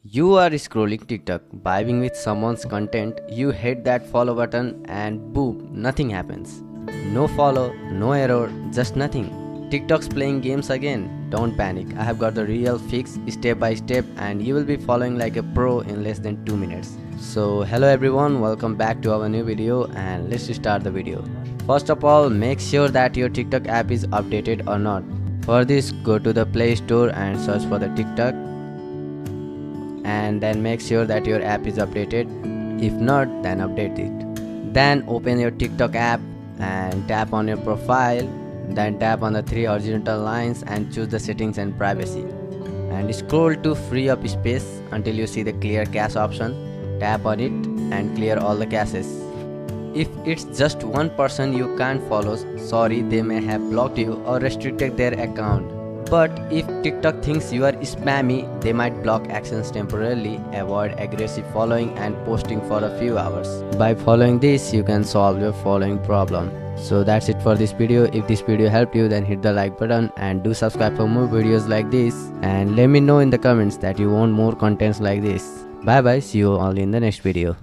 You are scrolling TikTok, vibing with someone's content, you hit that follow button, and boom, nothing happens. No follow, no error, just nothing. TikTok's playing games again. Don't panic, I have got the real fix step by step, and you will be following like a pro in less than 2 minutes. So, hello everyone, welcome back to our new video, and let's start the video. First of all, make sure that your TikTok app is updated or not. For this, go to the Play Store and search for the TikTok, and then make sure that your app is updated. If not, then update it. Then open your TikTok app and tap on your profile, then tap on the three horizontal lines and choose the settings and privacy, and scroll to free up space until you see the clear cache option. Tap on it and clear all the caches. If it's just one person you can't follow, sorry, they may have blocked you or restricted their account. But if TikTok thinks you are spammy, they might block actions temporarily. Avoid aggressive following and posting for a few hours. By following this, you can solve your following problem. So that's it for this video. If this video helped you, then hit the like button and do subscribe for more videos like this. And let me know in the comments that you want more contents like this. Bye bye, see you all in the next video.